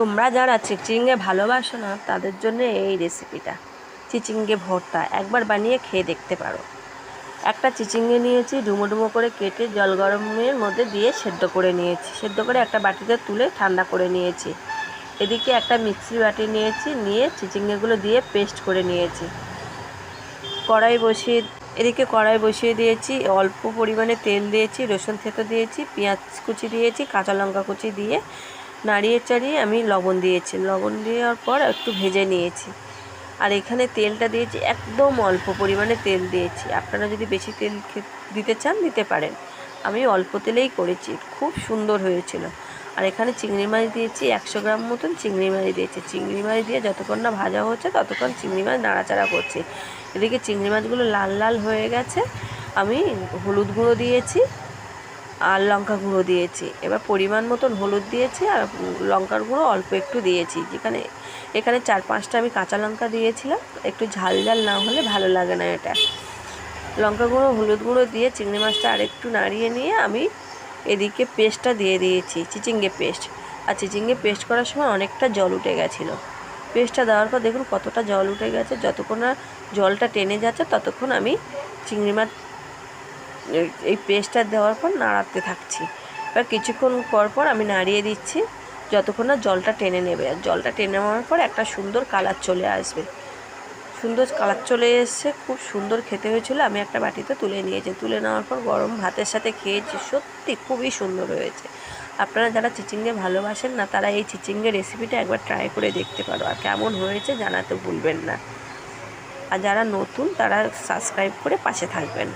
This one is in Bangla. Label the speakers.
Speaker 1: তোমরা যারা চিচিঙ্গে ভালোবাসো না তাদের জন্য এই রেসিপিটা, চিচিঙ্গে ভর্তা একবার বানিয়ে খেয়ে দেখতে পারো। একটা চিচিঙ্গে নিয়েছি, ডুমো ডুমো করে কেটে জল গরমের মধ্যে দিয়ে সেদ্ধ করে নিয়েছি। সেদ্ধ করে একটা বাটিতে তুলে ঠান্ডা করে নিয়েছি। এদিকে একটা মিক্সি বাটি নিয়েছি, নিয়ে চিচিঙ্গেগুলো দিয়ে পেস্ট করে নিয়েছি। এদিকে কড়াই বসিয়ে দিয়েছি, অল্প পরিমাণে তেল দিয়েছি, রসুন থেতো দিয়েছি, পেঁয়াজ কুচি দিয়েছি, কাঁচা লঙ্কা কুচি দিয়ে নাড়িয়ে চাড়িয়ে আমি লবণ দিয়েছি। লবণ দেওয়ার পর একটু ভেজে নিয়েছি। আর এখানে তেলটা দিয়েছি একদম অল্প পরিমাণে তেল দিয়েছি। আপনারা যদি বেশি তেল দিতে চান দিতে পারেন, আমি অল্প তেলেই করেছি, খুব সুন্দর হয়েছিল। আর এখানে চিংড়ি মাছ দিয়েছি, 100 গ্রাম মতন চিংড়ি মাছ দিয়েছি। চিংড়ি মাছ দিয়ে যতক্ষণ না ভাজা হচ্ছে ততক্ষণ চিংড়ি মাছ নাড়াচাড়া করছি। এদিকে চিংড়ি মাছগুলো লাল লাল হয়ে গেছে, আমি হলুদ গুঁড়ো দিয়েছি আর লঙ্কা গুঁড়ো দিয়েছি। এবার পরিমাণ মতন হলুদ দিয়েছি আর লঙ্কার গুঁড়ো অল্প একটু দিয়েছি। এখানে 4-5টা আমি কাঁচা লঙ্কা দিয়েছিলাম, একটু ঝাল ঝাল না হলে ভালো লাগে না এটা। লঙ্কা গুঁড়ো হলুদ গুঁড়ো দিয়ে চিংড়ি মাছটা আরেকটু নাড়িয়ে নিয়ে আমি এদিকে পেস্টটা দিয়ে দিয়েছি, চিচিঙ্গে পেস্ট। আর চিচিঙ্গে পেস্ট করার সময় অনেকটা জল উঠে গেছিলো। পেস্টটা দেওয়ার পর দেখুন কতটা জল উঠে গেছে। যতক্ষণ না জলটা টেনে যাচ্ছে ততক্ষণ আমি চিংড়ি মাছ এই পেস্টটা দেওয়ার পর নাড়াতে থাকছি। এবার কিছুক্ষণ পর পর আমি নাড়িয়ে দিচ্ছি যতক্ষণ না জলটা টেনে নেবে। আর জলটা টেনে নেওয়ার পর একটা সুন্দর কালার চলে আসবে। সুন্দর কালার চলে এসছে, খুব সুন্দর খেতে হয়েছিল। আমি একটা বাটিতে তুলে নিয়েছি। তুলে নেওয়ার পর গরম ভাতের সাথে খেয়েছি, সত্যি খুবই সুন্দর হয়েছে। আপনারা যারা চিচিঙ্গে ভালোবাসেন না তারা এই চিচিঙ্গে রেসিপিটা একবার ট্রাই করে দেখতে পারো, আর কেমন হয়েছে জানাতে ভুলবেন না। আর যারা নতুন তারা সাবস্ক্রাইব করে পাশে থাকবেন।